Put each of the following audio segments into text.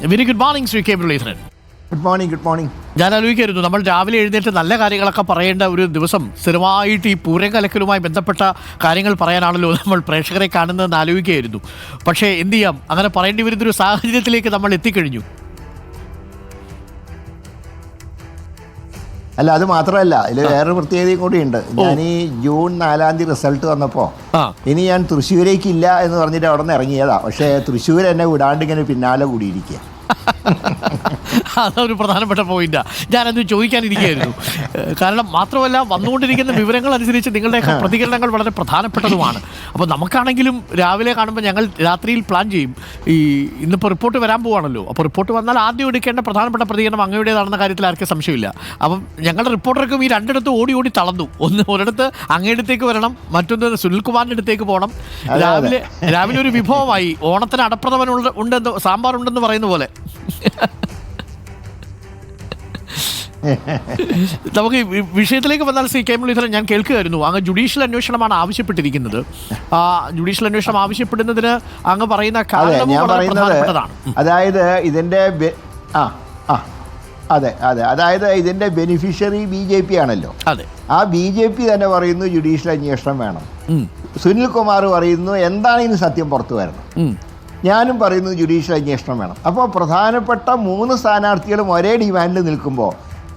Very good morning Shri K Muraleedharan. Good morning. Good morning. ഞാൻ ആലോചിക്കായിരുന്നു, നമ്മൾ രാവിലെ എഴുന്നേറ്റ് നല്ല കാര്യങ്ങളൊക്കെ പറയേണ്ട ഒരു ദിവസം സ്ഥിരമായിട്ട് ഈ പൂരം കലക്കലുമായി ബന്ധപ്പെട്ട കാര്യങ്ങൾ പറയാനാണല്ലോ നമ്മൾ പ്രേക്ഷകരെ കാണുന്നതെന്ന് ആലോചിക്കുകയായിരുന്നു. പക്ഷേ എന്ത് ചെയ്യാം, അങ്ങനെ പറയേണ്ടി വരുന്നൊരു സാഹചര്യത്തിലേക്ക് നമ്മൾ എത്തിക്കഴിഞ്ഞു. അല്ല, അത് മാത്രമല്ല, ഇതിൽ വേറൊരു പ്രത്യേകതയും കൂടിയുണ്ട്. ഞാൻ ഈ ജൂൺ 4 റിസൾട്ട് വന്നപ്പോൾ ഇനി ഞാൻ തൃശ്ശൂരേക്കില്ല എന്ന് പറഞ്ഞിട്ട് അവിടെ നിന്ന് ഇറങ്ങിയതാ. പക്ഷേ തൃശ്ശൂർ എന്നെ വിടാണ്ട് ഇങ്ങനെ പിന്നാലെ കൂടിയിരിക്കുക. അതൊരു പ്രധാനപ്പെട്ട പോയിന്റാണ്. ഞാനത് ചോദിക്കാനിരിക്കുകയായിരുന്നു. കാരണം മാത്രമല്ല, വന്നുകൊണ്ടിരിക്കുന്ന വിവരങ്ങൾ അനുസരിച്ച് നിങ്ങളുടെയൊക്കെ പ്രതികരണങ്ങൾ വളരെ പ്രധാനപ്പെട്ടതുമാണ്. അപ്പോൾ നമുക്കാണെങ്കിലും രാവിലെ കാണുമ്പോൾ ഞങ്ങൾ രാത്രിയിൽ പ്ലാൻ ചെയ്യും. ഇന്നിപ്പോൾ റിപ്പോർട്ട് വരാൻ പോവാണല്ലോ, അപ്പോൾ റിപ്പോർട്ട് വന്നാൽ ആദ്യം എടുക്കേണ്ട പ്രധാനപ്പെട്ട പ്രതികരണം അങ്ങയുടേതാണെന്ന കാര്യത്തിൽ ആർക്കും സംശയമില്ല. അപ്പം ഞങ്ങളുടെ റിപ്പോർട്ടർക്കും ഈ രണ്ടിടത്ത് ഓടി ഓടി തളർന്നു. ഒരിടത്ത് അങ്ങയുടെ വരണം, മറ്റൊന്ന് സുനിൽകുമാറിൻ്റെ അടുത്തേക്ക് പോകണം. രാവിലെ ഒരു വിഭവമായി ഓണത്തിന് അടപ്രഥമൻ ഉണ്ടെന്ന്, സാമ്പാർ ഉണ്ടെന്ന് പറയുന്ന പോലെ. നമുക്ക് വിഷയത്തിലേക്ക് വന്നാൽ ശ്രീ കെ മുരളീധരൻ, ഞാൻ കേൾക്കുകയായിരുന്നു അങ്ങ് ജുഡീഷ്യൽ അന്വേഷണമാണ് ആവശ്യപ്പെട്ടിരിക്കുന്നത്. ജുഡീഷ്യൽ അന്വേഷണം ആവശ്യപ്പെടുന്നതിന് അങ്ങ് പറയുന്ന കാരണം പ്രധാനപ്പെട്ടതാണ്. അതായത് ഇതിന്റെ അതായത് ഇതിന്റെ ബെനിഫിഷ്യറി BJP ആണല്ലോ. ആ BJP തന്നെ പറയുന്നു ജുഡീഷ്യൽ അന്വേഷണം വേണം. സുനിൽകുമാർ പറയുന്നു എന്താണ് ഇനി സത്യം പുറത്തു വരണം. ഞാനും പറയുന്നത് ജുഡീഷ്യൽ അന്വേഷണം വേണം. അപ്പോൾ പ്രധാനപ്പെട്ട 3 സ്ഥാനാർത്ഥികളും ഒരേ ഡിമാൻഡിൽ നിൽക്കുമ്പോൾ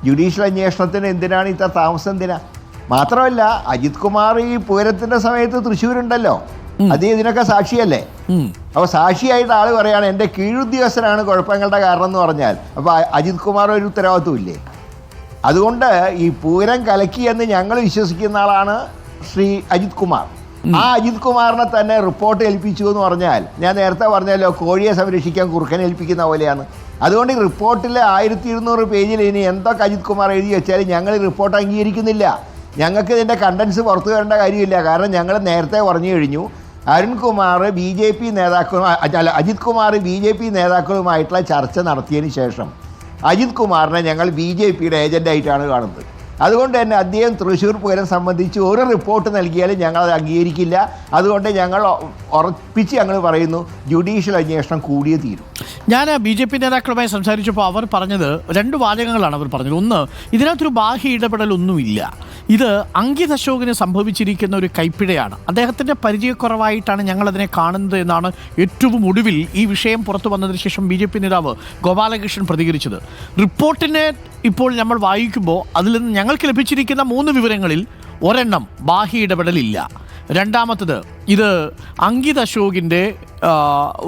ജുഡീഷ്യൽ അന്വേഷണത്തിന് എന്തിനാണ് ഇത്ര താമസം? എന്തിനാ? മാത്രമല്ല, അജിത് കുമാർ ഈ പൂരത്തിൻ്റെ സമയത്ത് തൃശ്ശൂരുണ്ടല്ലോ, അത് ഇതിനൊക്കെ സാക്ഷിയല്ലേ. അപ്പോൾ സാക്ഷിയായിട്ട് ആൾ പറയാണ് എൻ്റെ കീഴുദ്യോഗസ്ഥനാണ് കുഴപ്പങ്ങളുടെ കാരണം എന്ന് പറഞ്ഞാൽ, അപ്പോൾ അജിത് കുമാർ ഒരു ഉത്തരവാദിത്വമില്ലേ? അതുകൊണ്ട് ഈ പൂരം കലക്കി എന്ന് ഞങ്ങൾ വിശ്വസിക്കുന്ന ആളാണ് ശ്രീ അജിത് കുമാർ. ആ അജിത് കുമാറിനെ തന്നെ റിപ്പോർട്ട് ഏൽപ്പിച്ചു എന്ന് പറഞ്ഞാൽ, ഞാൻ നേരത്തെ പറഞ്ഞല്ലോ, കോഴിയെ സംരക്ഷിക്കാൻ കുറുക്കനെ ഏൽപ്പിക്കുന്ന പോലെയാണ്. അതുകൊണ്ട് ഈ റിപ്പോർട്ടിൽ 1200 പേജിൽ ഇനി എന്തൊക്കെ അജിത് കുമാർ എഴുതി വെച്ചാലും ഞങ്ങൾ ഈ റിപ്പോർട്ട് അംഗീകരിക്കുന്നില്ല. ഞങ്ങൾക്ക് ഇതിൻ്റെ കണ്ടൻസ് പുറത്തു വരേണ്ട കാര്യമില്ല. കാരണം ഞങ്ങൾ നേരത്തെ പറഞ്ഞു കഴിഞ്ഞു, അരുൺകുമാർ BJP നേതാക്കളും അജിത് കുമാർ BJP നേതാക്കളുമായിട്ടുള്ള ചർച്ച നടത്തിയതിന് ശേഷം അജിത് കുമാറിനെ ഞങ്ങൾ BJPയുടെ ഏജൻ്റായിട്ടാണ് കാണുന്നത്. അതുകൊണ്ട് തന്നെ അദ്ദേഹം തൃശ്ശൂർ പൂരം സംബന്ധിച്ച് ഒരു റിപ്പോർട്ട് നൽകിയാലും ഞങ്ങളത് അംഗീകരിക്കില്ല. അതുകൊണ്ട് ഞങ്ങൾ ഉറപ്പിച്ച് ഞങ്ങൾ പറയുന്നു ജുഡീഷ്യൽ അന്വേഷണം കൂടിയേ തീരും. ഞാൻ BJP നേതാക്കളുമായി സംസാരിച്ചപ്പോൾ അവർ പറഞ്ഞത് 2 വാചകങ്ങളാണ് അവർ പറഞ്ഞത്. ഒന്ന്, ഇതിനകത്തൊരു ബാഹ്യ ഇടപെടലൊന്നുമില്ല, ഇത് അങ്കിത് അശോകിന് സംഭവിച്ചിരിക്കുന്ന ഒരു കൈപ്പിഴയാണ്, അദ്ദേഹത്തിൻ്റെ പരിചയക്കുറവായിട്ടാണ് ഞങ്ങളതിനെ കാണുന്നത് എന്നാണ് ഏറ്റവും ഒടുവിൽ ഈ വിഷയം പുറത്തു വന്നതിന് ശേഷം BJP നേതാവ് ഗോപാലകൃഷ്ണൻ പ്രതികരിച്ചത്. റിപ്പോർട്ടിനെ ഇപ്പോൾ നമ്മൾ വായിക്കുമ്പോൾ അതിൽ നിന്ന് ഞങ്ങൾക്ക് ലഭിച്ചിരിക്കുന്ന 3 വിവരങ്ങളിൽ ഒരെണ്ണം ബാഹ്യ ഇടപെടലില്ല. രണ്ടാമത്തത്, ഇത് അങ്കിത് അശോകിൻ്റെ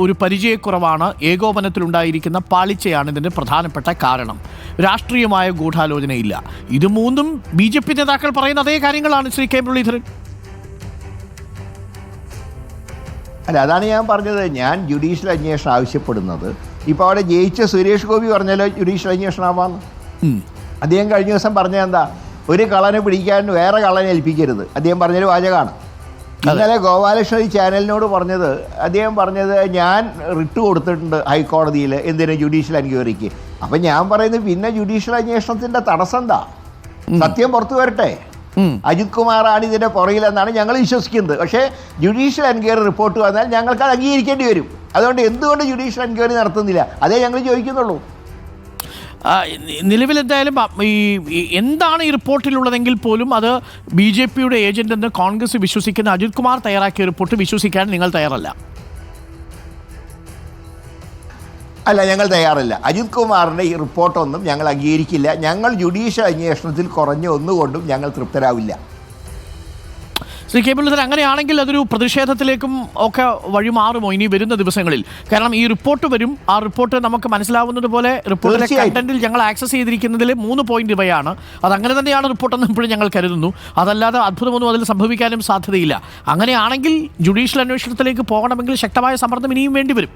ഒരു പരിചയക്കുറവാണ്, ഏകോപനത്തിലുണ്ടായിരിക്കുന്ന പാളിച്ചയാണ് ഇതിൻ്റെ പ്രധാനപ്പെട്ട കാരണം, രാഷ്ട്രീയമായ ഗൂഢാലോചനയില്ല. ഇത് 3ഉം BJP നേതാക്കൾ പറയുന്ന അതേ കാര്യങ്ങളാണ് ശ്രീ കെ മുരളീധരൻ. അല്ല, അതാണ് ഞാൻ പറഞ്ഞത്. ഞാൻ ജുഡീഷ്യൽ അന്വേഷണം ആവശ്യപ്പെടുന്നത്, ഇപ്പോൾ അവിടെ ജയിച്ച സുരേഷ് ഗോപി പറഞ്ഞാലോ ജുഡീഷ്യൽ അന്വേഷണം ആവാന്ന്. അദ്ദേഹം കഴിഞ്ഞ ദിവസം പറഞ്ഞത് എന്താ, ഒരു കള്ളനെ പിടിക്കാൻ വേറെ കള്ളനെ ഏൽപ്പിക്കരുത്. അദ്ദേഹം പറഞ്ഞൊരു വാചകമാണ്. ഇന്നലെ ഗോപാലകൃഷ്ണൻ ഈ ചാനലിനോട് പറഞ്ഞത്, അദ്ദേഹം പറഞ്ഞത് ഞാൻ റിട്ട് കൊടുത്തിട്ടുണ്ട് ഹൈക്കോടതിയിൽ എന്തിനു ജുഡീഷ്യൽ എൻക്വയറിക്ക്. അപ്പം ഞാൻ പറയുന്നത് പിന്നെ ജുഡീഷ്യൽ അന്വേഷണത്തിൻ്റെ തടസ്സം എന്താ? സത്യം പുറത്തു വരട്ടെ. അജിത് കുമാറാണ് ഇതിൻ്റെ പുറകിലെന്നാണ് ഞങ്ങൾ വിശ്വസിക്കുന്നത്. പക്ഷേ ജുഡീഷ്യൽ എൻക്വയറി റിപ്പോർട്ട് വന്നാൽ ഞങ്ങൾക്ക് അത് അംഗീകരിക്കേണ്ടി വരും. അതുകൊണ്ട് എന്തുകൊണ്ട് ജുഡീഷ്യൽ എൻക്വയറി നടത്തുന്നില്ല, അതേ ഞങ്ങൾ ചോദിക്കുന്നുള്ളൂ. നിലവിൽ എന്തായാലും എന്താണ് ഈ റിപ്പോർട്ടിലുള്ളതെങ്കിൽ പോലും അത് BJPയുടെ ഏജന്റ് എന്ന് കോൺഗ്രസ് വിശ്വസിക്കുന്ന അജിത് കുമാർ തയ്യാറാക്കിയ റിപ്പോർട്ട് വിശ്വസിക്കാൻ നിങ്ങൾ തയ്യാറല്ല? അല്ല, ഞങ്ങൾ തയ്യാറല്ല. അജിത് കുമാറിൻ്റെ ഈ റിപ്പോർട്ടൊന്നും ഞങ്ങൾ അംഗീകരിക്കില്ല. ഞങ്ങൾ ജുഡീഷ്യൽ അന്വേഷണത്തിൽ കുറഞ്ഞ ഒന്നുകൊണ്ടും ഞങ്ങൾ തൃപ്തരാവില്ല. ശ്രീ കെ മുരളീധരൻ, അങ്ങനെയാണെങ്കിൽ അതൊരു പ്രതിഷേധത്തിലേക്കും ഒക്കെ വഴിമാറുമോ ഇനി വരുന്ന ദിവസങ്ങളിൽ? കാരണം ഈ റിപ്പോർട്ട് വരും, ആ റിപ്പോർട്ട് നമുക്ക് മനസ്സിലാവുന്നത് പോലെ റിപ്പോർട്ടിലെ കണ്ടന്റിൽ ഞങ്ങൾ ആക്സസ് ചെയ്തിരിക്കുന്നതിൽ 3 പോയിന്റ് ഇവയാണ്. അതങ്ങനെ തന്നെയാണ് റിപ്പോർട്ടെന്ന് ഇപ്പോഴും ഞങ്ങൾ കരുതുന്നു. അതല്ലാതെ അത്ഭുതമൊന്നും അതിൽ സംഭവിക്കാനും സാധ്യതയില്ല. അങ്ങനെയാണെങ്കിൽ ജുഡീഷ്യൽ അന്വേഷണത്തിലേക്ക് പോകണമെങ്കിൽ ശക്തമായ സമ്മർദ്ദം ഇനിയും വേണ്ടി വരും.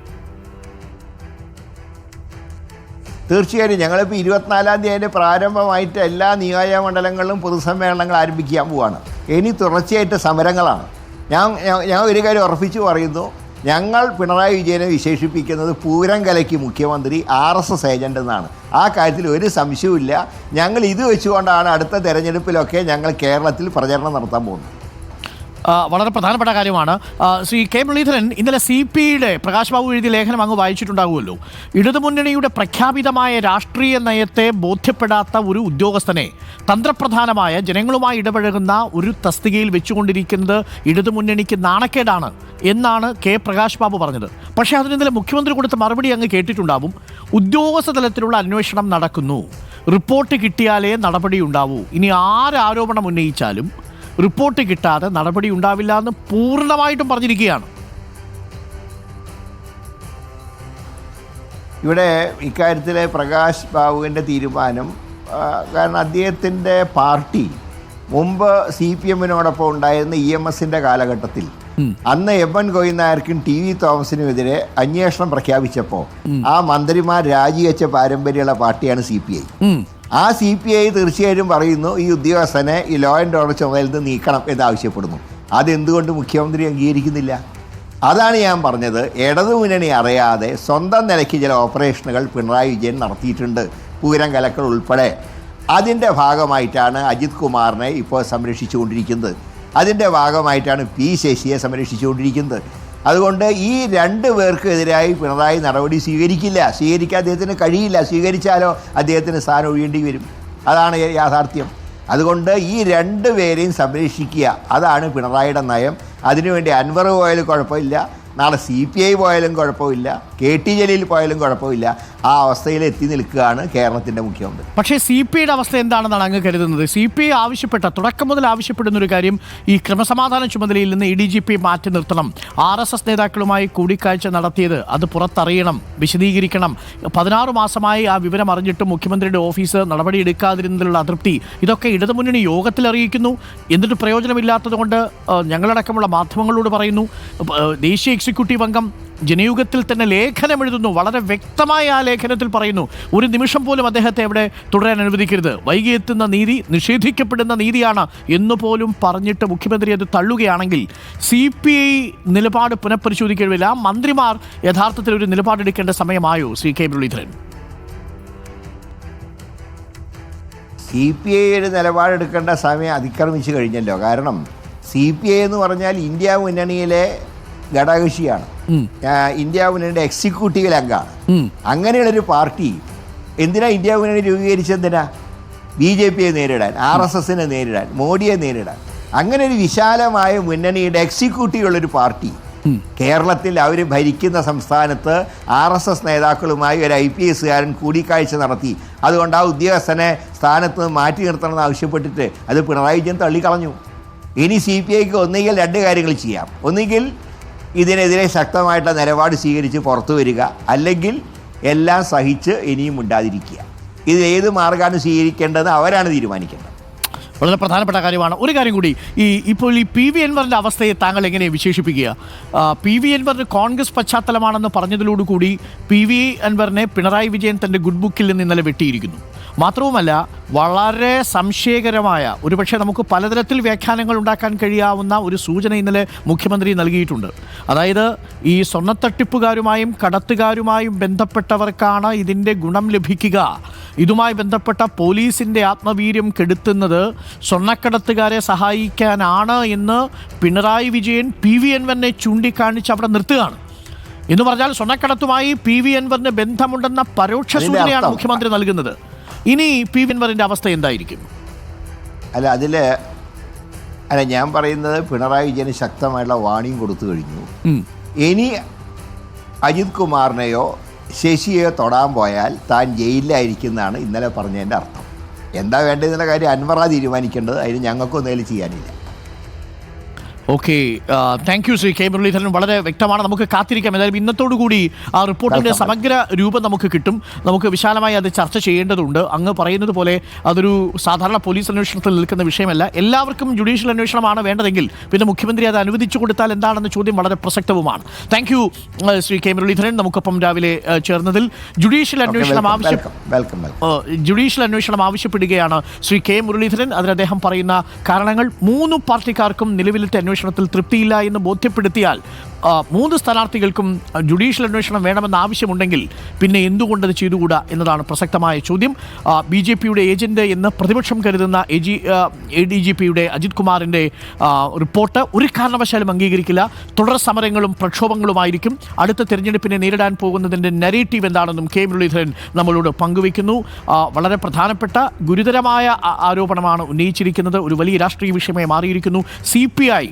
തീർച്ചയായും ഞങ്ങളിപ്പോൾ 24-ാം തീയതി പ്രാരംഭമായിട്ട് എല്ലാ നിയോജകമണ്ഡലങ്ങളിലും പൊതുസമ്മേളനങ്ങൾ ആരംഭിക്കാൻ പോവുകയാണ്. ഇനി തുടർച്ചയായിട്ട് സമരങ്ങളാണ്. ഞാൻ ഒരു കാര്യം ഉറപ്പിച്ചു പറയുന്നു, ഞങ്ങൾ പിണറായി വിജയനെ വിശേഷിപ്പിക്കുന്നത് പൂരം കലയ്ക്ക് മുഖ്യമന്ത്രി RSS ഏജൻ്റ് എന്നാണ്. ആ കാര്യത്തിൽ ഒരു സംശയവുമില്ല. ഞങ്ങൾ ഇത് വെച്ചുകൊണ്ടാണ് അടുത്ത തെരഞ്ഞെടുപ്പിലൊക്കെ ഞങ്ങൾ കേരളത്തിൽ പ്രചരണം നടത്താൻ പോകുന്നത്. വളരെ പ്രധാനപ്പെട്ട കാര്യമാണ്. ശ്രീ കെ മുരളീധരൻ, ഇന്നലെ CPIയുടെ പ്രകാശ് ബാബു എഴുതിയ ലേഖനം അങ്ങ് വായിച്ചിട്ടുണ്ടാകുമല്ലോ. ഇടതുമുന്നണിയുടെ പ്രഖ്യാപിതമായ രാഷ്ട്രീയ നയത്തെ ബോധ്യപ്പെടാത്ത ഒരു ഉദ്യോഗസ്ഥനെ തന്ത്രപ്രധാനമായ ജനങ്ങളുമായി ഇടപഴകുന്ന ഒരു തസ്തികയിൽ വെച്ചുകൊണ്ടിരിക്കുന്നത് ഇടതുമുന്നണിക്ക് നാണക്കേടാണ് എന്നാണ് പ്രകാശ് ബാബു പറഞ്ഞത്. പക്ഷേ അതിന് ഇന്നലെ മുഖ്യമന്ത്രി കൊടുത്ത മറുപടി അങ്ങ് കേട്ടിട്ടുണ്ടാവും. ഉദ്യോഗസ്ഥ തലത്തിലുള്ള അന്വേഷണം നടക്കുന്നു, റിപ്പോർട്ട് കിട്ടിയാലേ നടപടി ഉണ്ടാവൂ. ഇനി ആരോപണം ഉന്നയിച്ചാലും റിപ്പോർട്ട് കിട്ടാതെ നടപടി ഉണ്ടാവില്ല എന്ന് പൂർണ്ണമായിട്ടും പറഞ്ഞിരിക്കുകയാണ്. ഇവിടെ ഇക്കാര്യത്തിലെ പ്രകാശ് ബാബുവിൻ്റെ തീരുമാനം, കാരണം അദ്ദേഹത്തിൻ്റെ പാർട്ടി മുമ്പ് CPM-നോടൊപ്പം ഉണ്ടായിരുന്ന EMS-ൻ്റെ കാലഘട്ടത്തിൽ അന്ന് M.N. ഗോവിന്ദനായർക്കും TV തോമസിനുമെതിരെ അന്വേഷണം പ്രഖ്യാപിച്ചപ്പോൾ ആ മന്ത്രിമാർ രാജിവെച്ച പാരമ്പര്യമുള്ള പാർട്ടിയാണ് CPI. ആ CPI തീർച്ചയായും പറയുന്നു ഈ ഉദ്യോഗസ്ഥനെ ഈ ലോ ആൻഡ് ഓർഡർ ചുമതലയിൽ നിന്ന് നീക്കണം എന്നാവശ്യപ്പെടുന്നു. അതെന്തുകൊണ്ട് മുഖ്യമന്ത്രി അംഗീകരിക്കുന്നില്ല? അതാണ് ഞാൻ പറഞ്ഞത്. ഇടതുമുന്നണി അറിയാതെ സ്വന്തം നിലയ്ക്ക് ചില ഓപ്പറേഷനുകൾ പിണറായി വിജയൻ നടത്തിയിട്ടുണ്ട്, പൂരം കലക്കൽ ഉൾപ്പെടെ. അതിൻ്റെ ഭാഗമായിട്ടാണ് അജിത് കുമാറിനെ ഇപ്പോൾ സംരക്ഷിച്ചുകൊണ്ടിരിക്കുന്നത്. അതിൻ്റെ ഭാഗമായിട്ടാണ് P. ശശിയെ സംരക്ഷിച്ചുകൊണ്ടിരിക്കുന്നത്. അതുകൊണ്ട് ഈ രണ്ട് പേർക്കെതിരായി പിണറായി നടപടി സ്വീകരിക്കാൻ അദ്ദേഹത്തിന് കഴിയില്ല. സ്വീകരിച്ചാലോ അദ്ദേഹത്തിന് സ്ഥാനം ഒഴിയേണ്ടി വരും. അതാണ് യാഥാർത്ഥ്യം. അതുകൊണ്ട് ഈ രണ്ട് പേരെയും സംരക്ഷിക്കുക, അതാണ് പിണറായിയുടെ നയം. അതിനുവേണ്ടി അൻവർ പോയാലും കുഴപ്പമില്ല, നാളെ CPI പോയാലും കുഴപ്പമില്ല, KT ജലീൽ പോയാലും കുഴപ്പമില്ല. ആ അവസ്ഥയിൽ എത്തി നിൽക്കുകയാണ് കേരളത്തിൻ്റെ മുഖ്യമന്ത്രി. പക്ഷേ CPIയുടെ അവസ്ഥ എന്താണെന്നാണ് അങ്ങ് കരുതുന്നത്? CPI തുടക്കം മുതൽ ആവശ്യപ്പെടുന്ന ഒരു കാര്യം, ഈ ക്രമസമാധാന ചുമതലയിൽ നിന്ന് ADGP മാറ്റി നിർത്തണം, RSS നേതാക്കളുമായി കൂടിക്കാഴ്ച നടത്തിയത് അത് പുറത്തറിയണം, വിശദീകരിക്കണം. 16 മാസമായി ആ വിവരം അറിഞ്ഞിട്ടും മുഖ്യമന്ത്രിയുടെ ഓഫീസ് നടപടിയെടുക്കാതിരുന്നതിലുള്ള അതൃപ്തി, ഇതൊക്കെ ഇടതുമുന്നണി യോഗത്തിൽ അറിയിക്കുന്നു. എന്നിട്ട് പ്രയോജനമില്ലാത്തതുകൊണ്ട് ഞങ്ങളടക്കമുള്ള മാധ്യമങ്ങളോട് പറയുന്നു. ദേശീയ എക്സിക്യൂട്ടീവ് അംഗം ജനയുഗത്തിൽ തന്നെ ലേഖനം എഴുതുന്നു. വളരെ വ്യക്തമായ ആ ലേഖനത്തിൽ പറയുന്നു, ഒരു നിമിഷം പോലും അദ്ദേഹത്തെ അവിടെ തുടരാൻ അനുവദിക്കരുത്, വൈകിയെത്തുന്ന നീതി നിഷേധിക്കപ്പെടുന്ന നീതിയാണ് എന്ന് പോലും പറഞ്ഞിട്ട് മുഖ്യമന്ത്രി അത് തള്ളുകയാണെങ്കിൽ CPI നിലപാട് പുനഃപരിശോധിക്കേണ്ടതില്ല. മന്ത്രിമാർ യഥാർത്ഥത്തിൽ ഒരു നിലപാടെടുക്കേണ്ട സമയമായോ ശ്രീ കെ മുരളീധരൻ? CPIയുടെ നിലപാടെടുക്കേണ്ട സമയം അതിക്രമിച്ചു കഴിഞ്ഞല്ലോ. കാരണം CPI എന്ന് പറഞ്ഞാൽ ഇന്ത്യ മുന്നണിയിലെ ഘടകകക്ഷിയാണ്, ഇന്ത്യ മുന്നണിയുടെ എക്സിക്യൂട്ടീവ് അംഗമാണ്. അങ്ങനെയുള്ളൊരു പാർട്ടി എന്തിനാ ഇന്ത്യ മുന്നണി രൂപീകരിച്ചെന്തിനാ? BJPയെ നേരിടാൻ, RSSനെ നേരിടാൻ, മോഡിയെ നേരിടാൻ. അങ്ങനെ ഒരു വിശാലമായ മുന്നണിയുടെ എക്സിക്യൂട്ടീവ് ഉള്ളൊരു പാർട്ടി കേരളത്തിൽ അവർ ഭരിക്കുന്ന സംസ്ഥാനത്ത് RSS നേതാക്കളുമായി ഒരു IPSകാരൻ കൂടിക്കാഴ്ച നടത്തി. അതുകൊണ്ട് ആ ഉദ്യോഗസ്ഥനെ സ്ഥാനത്ത് നിന്ന് മാറ്റി നിർത്തണമെന്ന് ആവശ്യപ്പെട്ടിട്ട് അത് പിണറായി വിജയൻ തള്ളിക്കളഞ്ഞു. ഇനി CPIക്ക് ഒന്നുകിൽ രണ്ട് കാര്യങ്ങൾ ചെയ്യാം. ഒന്നുകിൽ ഇതിനെതിരെ ശക്തമായിട്ടുള്ള നിലപാട് സ്വീകരിച്ച് പുറത്തു വരിക, അല്ലെങ്കിൽ എല്ലാം സഹിച്ച് ഇനിയും ഉണ്ടാതിരിക്കുക. ഇത് ഏത് മാർഗ്ഗമാണ് സ്വീകരിക്കേണ്ടതെന്ന് അവരാണ് തീരുമാനിക്കേണ്ടത്. വളരെ പ്രധാനപ്പെട്ട കാര്യമാണ്. ഒരു കാര്യം കൂടി, ഇപ്പോൾ ഈ PV അൻവറിൻ്റെ അവസ്ഥയെ താങ്കൾ എങ്ങനെ വിശേഷിപ്പിക്കുക? PV അൻവറിന് കോൺഗ്രസ് പശ്ചാത്തലമാണെന്ന് പറഞ്ഞതിലോടുകൂടി PV അൻവറിനെ പിണറായി വിജയൻ തൻ്റെ ഗുഡ് ബുക്കിൽ നിന്ന് ഇന്നലെ വെട്ടിയിരിക്കുന്നു. മാത്രവുമല്ല, വളരെ സംശയകരമായ, ഒരുപക്ഷെ നമുക്ക് പലതരത്തിൽ വ്യാഖ്യാനങ്ങൾ ഉണ്ടാക്കാൻ കഴിയാവുന്ന ഒരു സൂചന ഇന്നലെ മുഖ്യമന്ത്രി നൽകിയിട്ടുണ്ട്. അതായത് ഈ സ്വർണ്ണത്തട്ടിപ്പുകാരുമായും കടത്തുകാരുമായും ബന്ധപ്പെട്ടവർക്കാണ് ഇതിൻ്റെ ഗുണം ലഭിക്കുക. ഇതുമായി ബന്ധപ്പെട്ട പോലീസിൻ്റെ ആത്മവീര്യം കെടുത്തുന്നത് സ്വർണ്ണക്കടത്തുകാരെ സഹായിക്കാനാണ് എന്ന് പിണറായി വിജയൻ PV അൻവറിനെ ചൂണ്ടിക്കാണിച്ച് അവിടെ നിർത്തുകയാണ്. എന്ന് പറഞ്ഞാൽ സ്വർണ്ണക്കടത്തുമായി PV അൻവറിന് ബന്ധമുണ്ടെന്ന പരോക്ഷ സൂചനയാണ് മുഖ്യമന്ത്രി നൽകുന്നത്. ഇനി PV അൻവറിൻ്റെ അവസ്ഥ എന്തായിരിക്കും? ഞാൻ പറയുന്നത് പിണറായി വിജയന് ശക്തമായിട്ടുള്ള വാണിംഗ് കൊടുത്തു കഴിഞ്ഞു. ഇനി അജിത് കുമാറിനെയോ ശശിയെയോ തൊടാൻ പോയാൽ താൻ ജയിലിലായിരിക്കുന്നതാണ് ഇന്നലെ പറഞ്ഞതിൻ്റെ അർത്ഥം. എന്താ വേണ്ടതെന്നുള്ള കാര്യം അൻവറാ തീരുമാനിക്കേണ്ടത്. അതിന് ഞങ്ങൾക്കൊന്നും ചെയ്യാനില്ല. Okay, thank you Shri K Muraleedharan. വളരെ വ്യക്തമാണ്. നമുക്ക് കാത്തിരിക്കാം. ഏതായാലും ഇന്നത്തോടുകൂടി ആ റിപ്പോർട്ടിൻ്റെ സമഗ്ര രൂപം നമുക്ക് കിട്ടും. നമുക്ക് വിശാലമായി അത് ചർച്ച ചെയ്യേണ്ടതുണ്ട്. അങ്ങ് പറയുന്നത് പോലെ അതൊരു സാധാരണ പോലീസ് അന്വേഷണത്തിൽ നിൽക്കുന്ന വിഷയമല്ല. എല്ലാവർക്കും ജുഡീഷ്യൽ അന്വേഷണമാണ് വേണ്ടതെങ്കിൽ പിന്നെ മുഖ്യമന്ത്രി അത് അനുവദിച്ചു കൊടുത്താൽ എന്താണെന്ന ചോദ്യം വളരെ പ്രസക്തവുമാണ്. Thank you Shri K Muraleedharan. നമുക്കൊപ്പം രാവിലെ ചേർന്നതിൽ ജുഡീഷ്യൽ അന്വേഷണം ആവശ്യപ്പെടുകയാണ് ശ്രീ കെ മുരളീധരൻ. അതിന് അദ്ദേഹം പറയുന്ന കാരണങ്ങൾ 3 പാർട്ടിക്കാർക്കും നിലവിലത്തെ അന്വേഷണത്തിൽ തൃപ്തിയില്ല എന്ന് ബോധ്യപ്പെടുത്തിയാൽ മൂന്ന് സ്ഥാനാർത്ഥികൾക്കും ജുഡീഷ്യൽ അന്വേഷണം വേണമെന്ന ആവശ്യമുണ്ടെങ്കിൽ പിന്നെ എന്തുകൊണ്ടത് ചെയ്തുകൂടാ എന്നതാണ് പ്രസക്തമായ ചോദ്യം. BJPയുടെ ഏജന്റ് എന്ന് പ്രതിപക്ഷം കരുതുന്ന ADGPയുടെ അജിത് കുമാറിൻ്റെ റിപ്പോർട്ട് ഒരു കാരണവശാലും അംഗീകരിക്കില്ല. തുടർ സമരങ്ങളും പ്രക്ഷോഭങ്ങളുമായിരിക്കും. അടുത്ത തെരഞ്ഞെടുപ്പിനെ നേരിടാൻ പോകുന്നതിൻ്റെ നരേറ്റീവ് എന്താണെന്നും കെ മുരളീധരൻ നമ്മളോട് പങ്കുവയ്ക്കുന്നു. വളരെ പ്രധാനപ്പെട്ട ഗുരുതരമായ ആരോപണമാണ് ഉന്നയിച്ചിരിക്കുന്നത്. ഒരു വലിയ രാഷ്ട്രീയ വിഷയമായി മാറിയിരിക്കുന്നു. CPI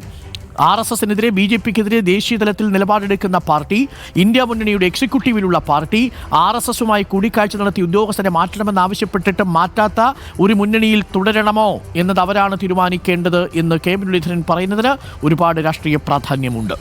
RSSനെതിരെ BJPക്കെതിരെ ദേശീയ തലത്തിൽ നിലപാടെടുക്കുന്ന പാർട്ടി, ഇന്ത്യ മുന്നണിയുടെ എക്സിക്യൂട്ടീവിലുള്ള പാർട്ടി, RSSുമായി കൂടിക്കാഴ്ച നടത്തി ഉദ്യോഗസ്ഥരെ മാറ്റണമെന്നാവശ്യപ്പെട്ടിട്ട് മാറ്റാത്ത ഒരു മുന്നണിയിൽ തുടരണമോ എന്നത് അവരാണ് തീരുമാനിക്കേണ്ടത് എന്ന് കെ മുരളീധരൻ പറയുന്നതിന് ഒരുപാട് രാഷ്ട്രീയ പ്രാധാന്യമുണ്ട്.